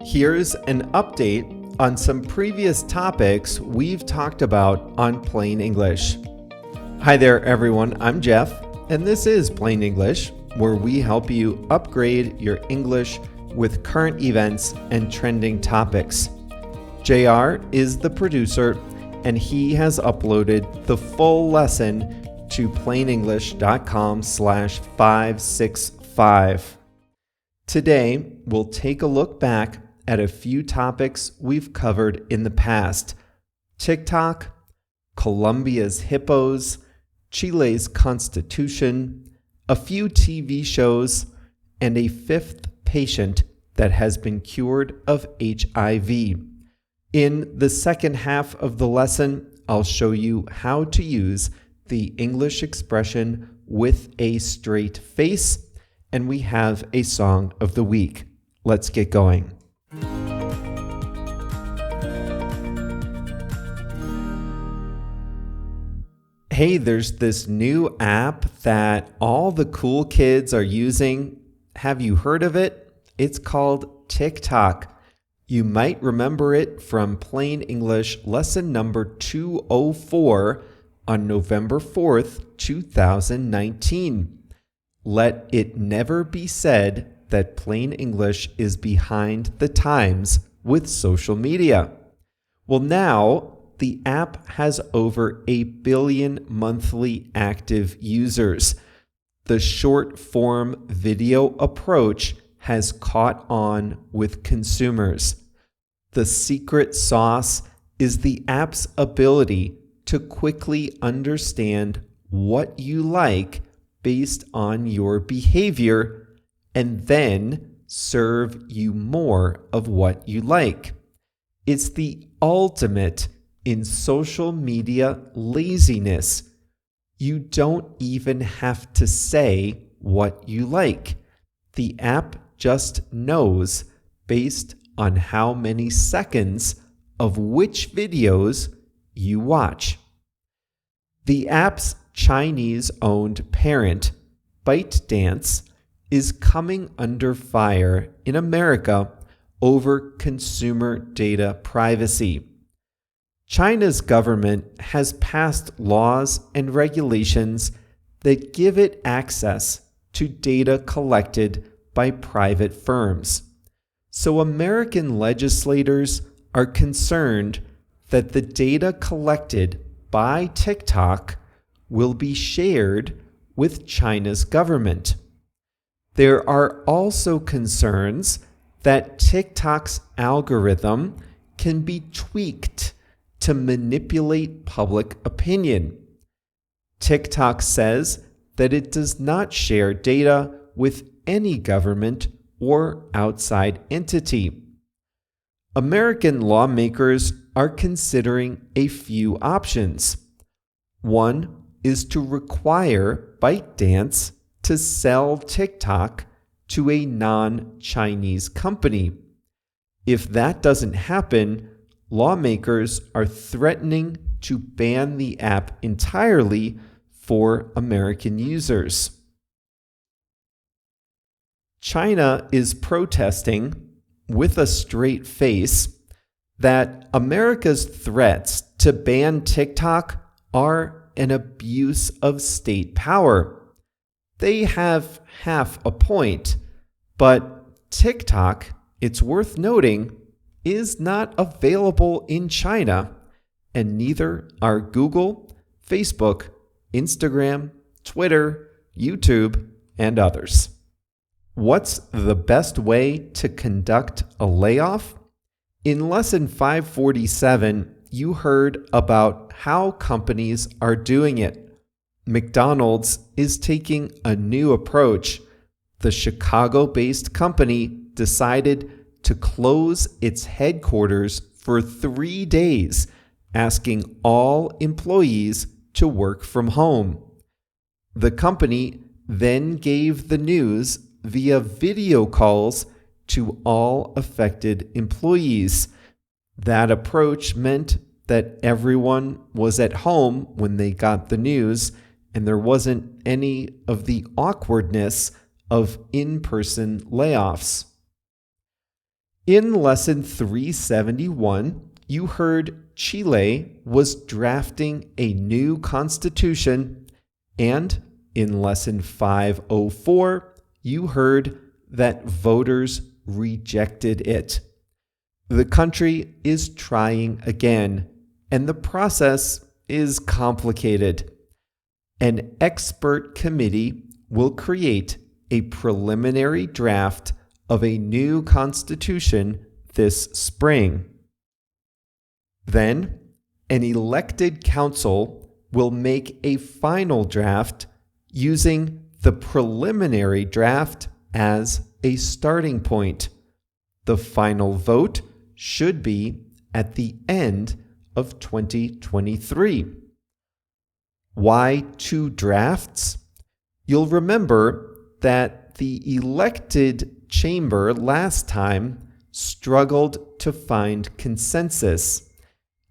Here's an update on some previous topics we've talked about on Plain English. Hi there, everyone. I'm Jeff, and this is Plain English, where we help you upgrade your English with current events and trending topics. JR is the producer, and he has uploaded the full lesson to plainenglish.com/565. Today, we'll take a look back at a few topics we've covered in the past: TikTok, Colombia's hippos, Chile's constitution, a few TV shows, and a fifth patient that has been cured of HIV. In the second half of the lesson, I'll show you how to use the English expression with a straight face, and we have a song of the week. Let's get going. Hey, there's this new app that all the cool kids are using. Have you heard of it? It's called TikTok. You might remember it from Plain English lesson number 204 on November 4th, 2019. Let it never be said that Plain English is behind the times with social media. Well, now the app has over 1 billion monthly active users. The short form video approach has caught on with consumers. The secret sauce is the app's ability to quickly understand what you like based on your behavior and then serve you more of what you like. It's the ultimate in social media laziness. You don't even have to say what you like. The app just knows based on how many seconds of which videos you watch. The app's Chinese-owned parent, ByteDance, is coming under fire in America over consumer data privacy. China's government has passed laws and regulations that give it access to data collected by private firms. So American legislators are concerned that the data collected by TikTok will be shared with China's government. There are also concerns that TikTok's algorithm can be tweaked to manipulate public opinion. TikTok says that it does not share data with any government or outside entity. American lawmakers are considering a few options. One is to require ByteDance to sell TikTok to a non-Chinese company. If that doesn't happen, lawmakers are threatening to ban the app entirely for American users. China is protesting with a straight face that America's threats to ban TikTok are an abuse of state power. They have half a point, but TikTok, it's worth noting, is not available in China, and neither are Google, Facebook, Instagram, Twitter, YouTube, and others. What's the best way to conduct a layoff? In lesson 547, you heard about how companies are doing it. McDonald's is taking a new approach. The Chicago-based company decided to close its headquarters for 3 days, asking all employees to work from home. The company then gave the news via video calls to all affected employees. That approach meant that everyone was at home when they got the news, and there wasn't any of the awkwardness of in-person layoffs. In lesson 371, you heard Chile was drafting a new constitution, and in lesson 504, you heard that voters rejected it. The country is trying again, and the process is complicated. An expert committee will create a preliminary draft of a new constitution this spring. Then, an elected council will make a final draft using the preliminary draft as a starting point. The final vote should be at the end of 2023. Why two drafts? You'll remember that the elected chamber last time struggled to find consensus,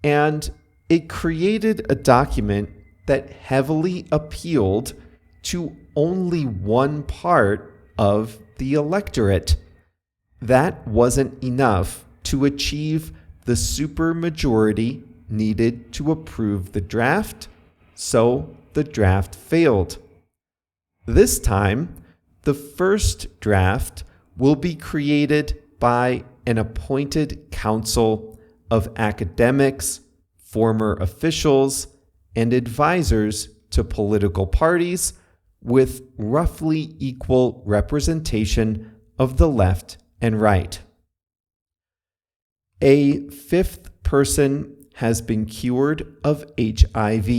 and it created a document that heavily appealed to only one part of the electorate. That wasn't enough to achieve the supermajority needed to approve the draft, so the draft failed. This time, the first draft will be created by an appointed council of academics, former officials, and advisors to political parties with roughly equal representation of the left and right. A fifth person has been cured of HIV.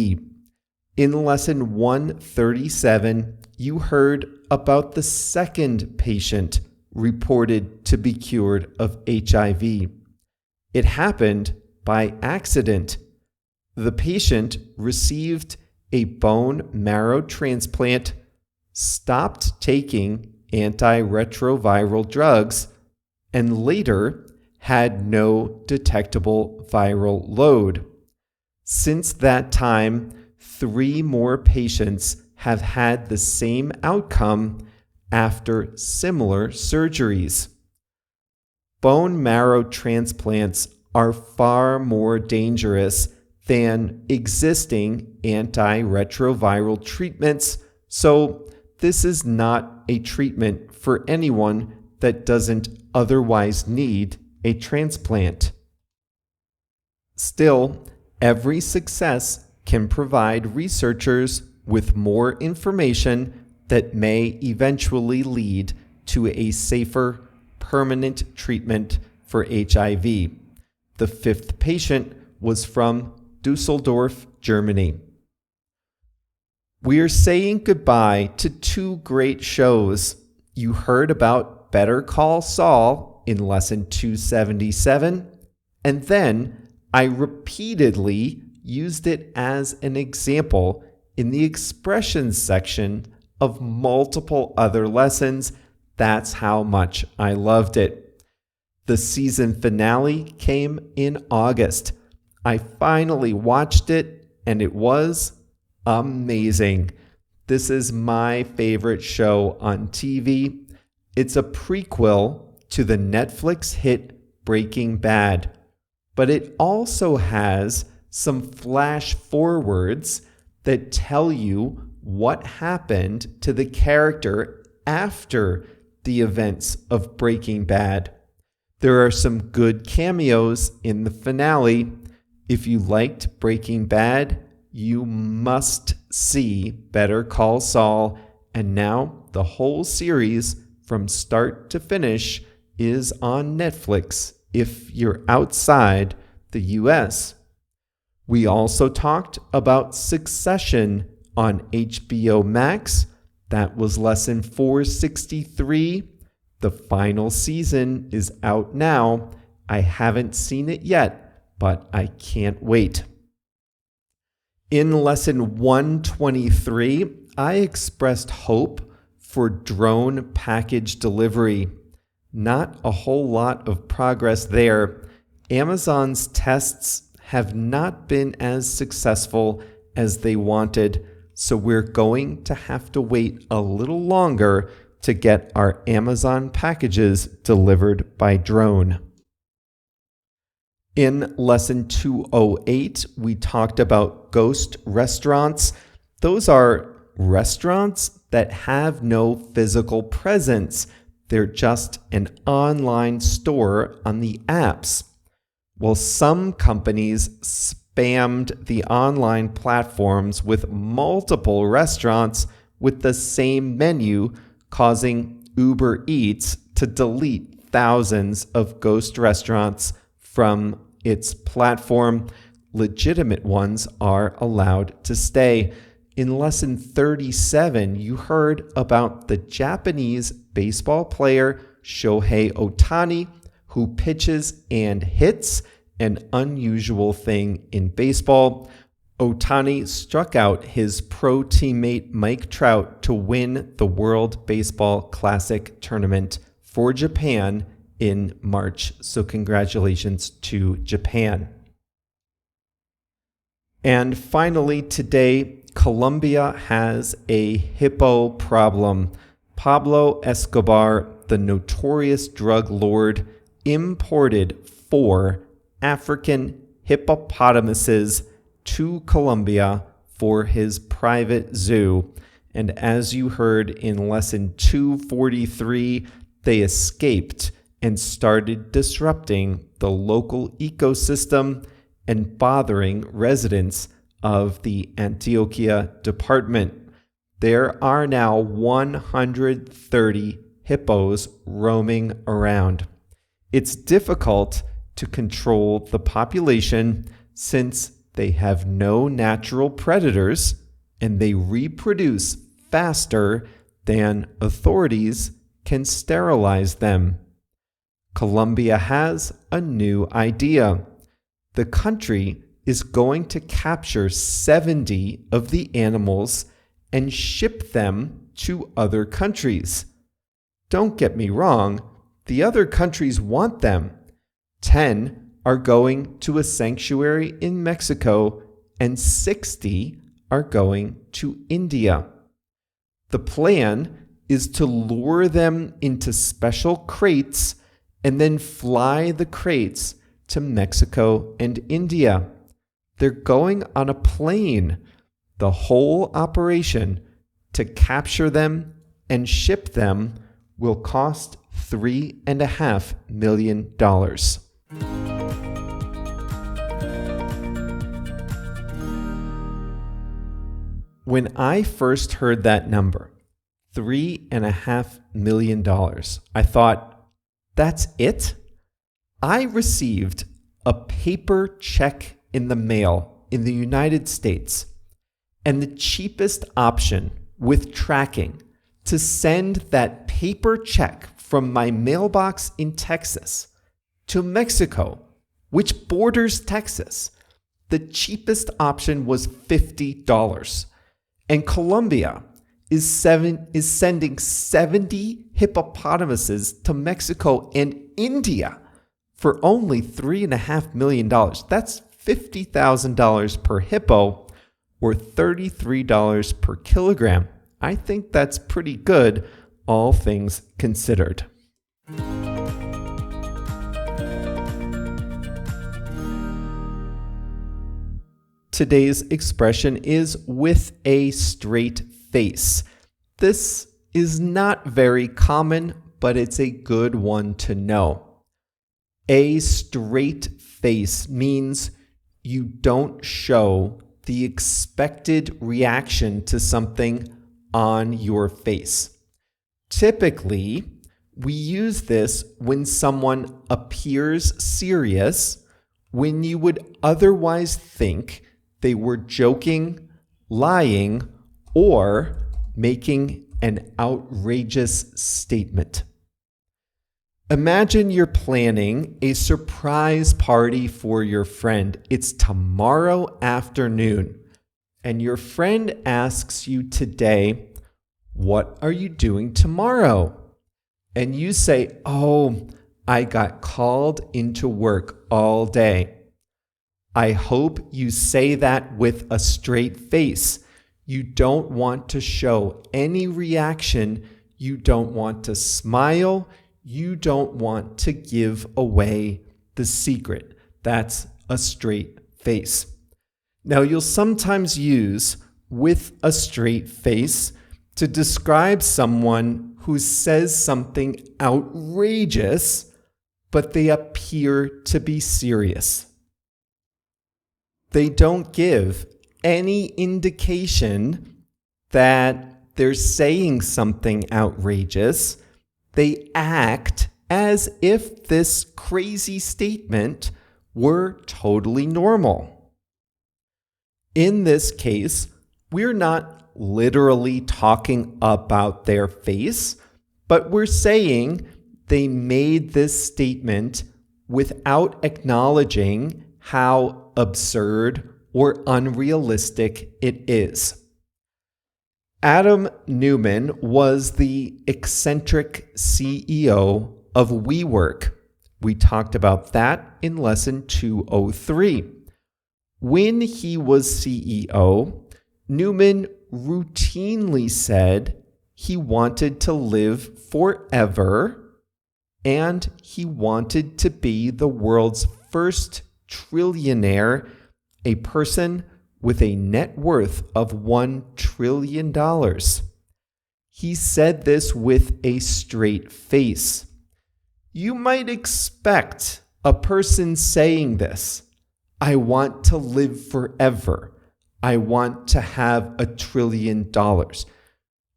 In lesson 137, you heard about the second patient reported to be cured of HIV. It happened by accident. The patient received a bone marrow transplant, stopped taking antiretroviral drugs, and later had no detectable viral load. Since that time, 3 more patients have had the same outcome after similar surgeries. Bone marrow transplants are far more dangerous than existing antiretroviral treatments, so this is not a treatment for anyone that doesn't otherwise need a transplant. Still, every success can provide researchers with more information that may eventually lead to a safer, permanent treatment for HIV. The fifth patient was from Dusseldorf, Germany. We are saying goodbye to 2 great shows. You heard about Better Call Saul in lesson 277, and then I repeatedly used it as an example in the expressions section of multiple other lessons. That's how much I loved it. The season finale came in August. I finally watched it, and it was amazing. This is my favorite show on TV. It's a prequel to the Netflix hit Breaking Bad, but it also has some flash forwards that tell you what happened to the character after the events of Breaking Bad. There are some good cameos in the finale. If you liked Breaking Bad, you must see Better Call Saul, and now the whole series from start to finish is on Netflix if you're outside the US. We also talked about Succession on HBO Max. That was lesson 463. The final season is out now. I haven't seen it yet, but I can't wait. In lesson 123, I expressed hope for drone package delivery. Not a whole lot of progress there. Amazon's tests have not been as successful as they wanted, so we're going to have to wait a little longer to get our Amazon packages delivered by drone. In lesson 208, we talked about ghost restaurants. Those are restaurants that have no physical presence. They're just an online store on the apps. Well, some companies spammed the online platforms with multiple restaurants with the same menu, causing Uber Eats to delete thousands of ghost restaurants from its platform. Legitimate ones are allowed to stay. In lesson 37, you heard about the Japanese baseball player Shohei Ohtani, who pitches and hits, an unusual thing in baseball. Ohtani struck out his pro teammate Mike Trout to win the World Baseball Classic tournament for Japan in March. So congratulations to Japan. And finally today, Colombia has a hippo problem. Pablo Escobar, the notorious drug lord, imported 4 African hippopotamuses to Colombia for his private zoo. And as you heard in lesson 243, they escaped and started disrupting the local ecosystem and bothering residents of the Antioquia department. There are now 130 hippos roaming around. It's difficult to control the population since they have no natural predators and they reproduce faster than authorities can sterilize them. Colombia has a new idea. The country is going to capture 70 of the animals and ship them to other countries. Don't get me wrong, the other countries want them. 10 are going to a sanctuary in Mexico and 60 are going to India. The plan is to lure them into special crates and then fly the crates to Mexico and India. They're going on a plane. The whole operation to capture them and ship them will cost $3.5 million. When I first heard that number, $3.5 million, I thought, that's it? I received a paper check in the mail in the United States, and the cheapest option with tracking to send that paper check from my mailbox in Texas to Mexico, which borders Texas, the cheapest option was $50. And Colombia is sending 70 hippopotamuses to Mexico and India for only $3.5 million. That's $50,000 per hippo or $33 per kilogram. I think that's pretty good, all things considered. Today's expression is with a straight face. This is not very common, but it's a good one to know. A straight face means you don't show the expected reaction to something on your face. Typically, we use this when someone appears serious, when you would otherwise think they were joking, lying, or making an outrageous statement. Imagine you're planning a surprise party for your friend. It's tomorrow afternoon, and your friend asks you today, "What are you doing tomorrow?" And you say, "Oh, I got called into work all day." I hope you say that with a straight face. You don't want to show any reaction You don't want to smile. You don't want to give away the secret. That's a straight face. Now, you'll sometimes use with a straight face to describe someone who says something outrageous, but they appear to be serious. They don't give any indication that they're saying something outrageous. They act as if this crazy statement were totally normal. In this case, we're not literally talking about their face, but we're saying they made this statement without acknowledging how absurd or unrealistic it is. Adam Neumann was the eccentric CEO of WeWork. We talked about that in lesson 203. When he was CEO, Neumann routinely said he wanted to live forever and he wanted to be the world's first trillionaire, a person with a net worth of $1 trillion. He said this with a straight face. You might expect a person saying this. I want to live forever. I want to have $1 trillion.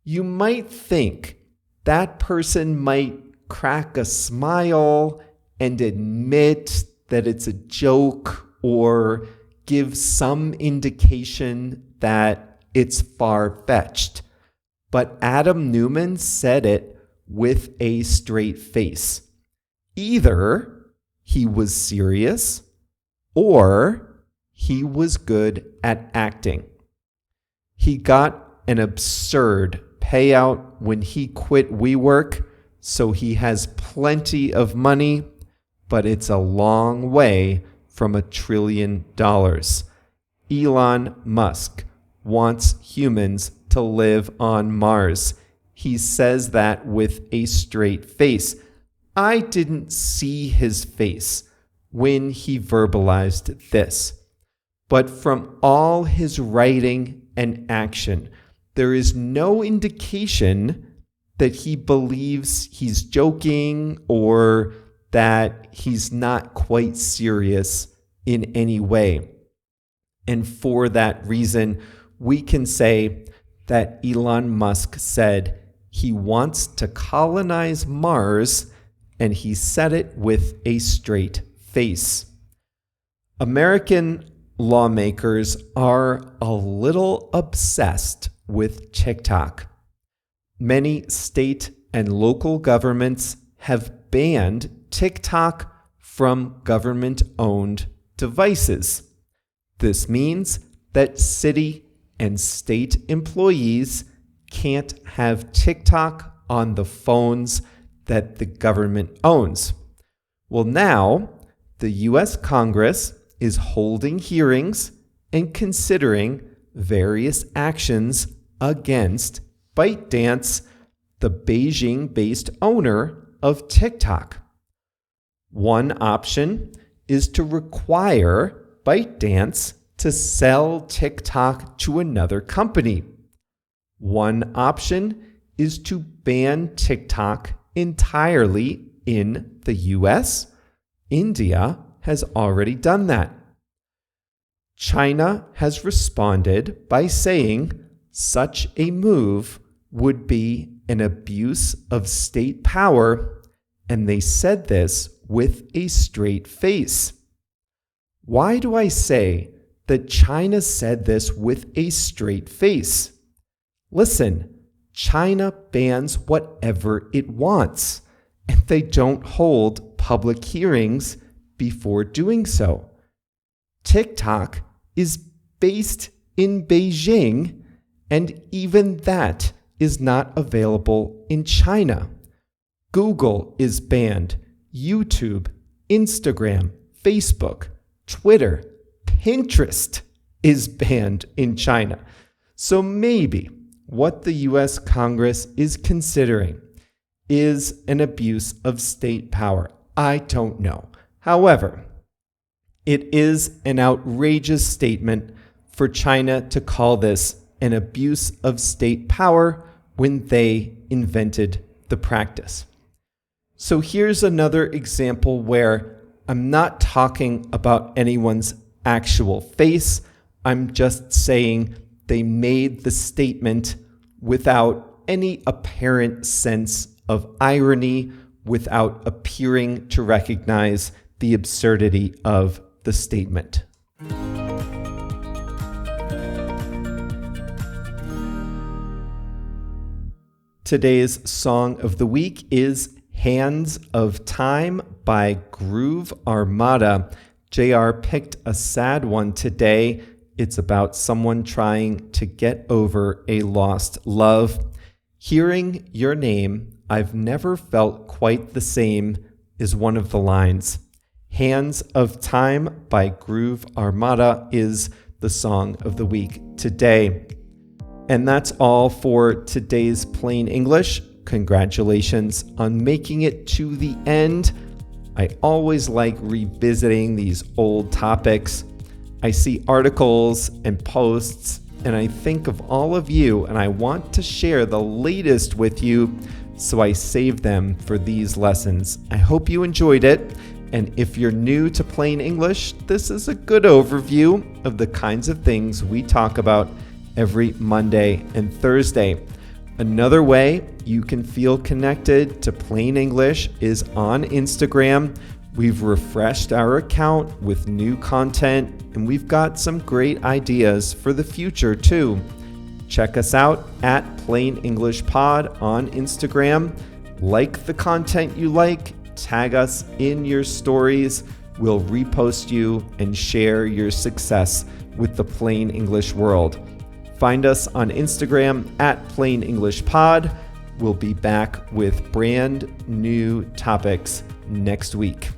You might think that person might crack a smile and admit that it's a joke or give some indication that it's far-fetched. But Adam Neumann said it with a straight face. Either he was serious or he was good at acting. He got an absurd payout when he quit WeWork, so he has plenty of money, but it's a long way from $1 trillion. Elon Musk wants humans to live on Mars. He says that with a straight face. I didn't see his face when he verbalized this, but from all his writing and action, there is no indication that he believes he's joking or that he's not quite serious in any way. And for that reason, we can say that Elon Musk said he wants to colonize Mars, and he said it with a straight face. American lawmakers are a little obsessed with TikTok. Many state and local governments have banned TikTok from government-owned devices. This means that city and state employees can't have TikTok on the phones that the government owns. Well, now the U.S. Congress is holding hearings and considering various actions against ByteDance, the Beijing-based owner of TikTok. One option is to require ByteDance to sell TikTok to another company. One option is to ban TikTok entirely in the US. India has already done that. China has responded by saying such a move would be an abuse of state power, and they said this with a straight face. Why do I say that China said this with a straight face? Listen, China bans whatever it wants, and they don't hold public hearings before doing so. TikTok is based in Beijing, and even that is not available in China. Google is banned. YouTube, Instagram, Facebook, Twitter, Pinterest is banned in China. So maybe what the US Congress is considering is an abuse of state power. I don't know. However, it is an outrageous statement for China to call this an abuse of state power when they invented the practice. So here's another example where I'm not talking about anyone's actual face. I'm just saying they made the statement without any apparent sense of irony, without appearing to recognize the absurdity of the statement. Today's song of the week is Hands of Time by Groove Armada. JR picked a sad one today. It's about someone trying to get over a lost love. Hearing your name, I've never felt quite the same is one of the lines. Hands of Time by Groove Armada is the song of the week today. And that's all for today's Plain English. Congratulations on making it to the end. I always like revisiting these old topics. I see articles and posts, and I think of all of you, and I want to share the latest with you, so I save them for these lessons. I hope you enjoyed it. And if you're new to Plain English, this is a good overview of the kinds of things we talk about every Monday and Thursday. Another way you can feel connected to Plain English is on Instagram. We've refreshed our account with new content, and we've got some great ideas for the future too. Check us out at Plain English Pod on Instagram. Like the content you like, tag us in your stories. We'll repost you and share your success with the Plain English world. Find us on Instagram at Plain English Pod. We'll be back with brand new topics next week.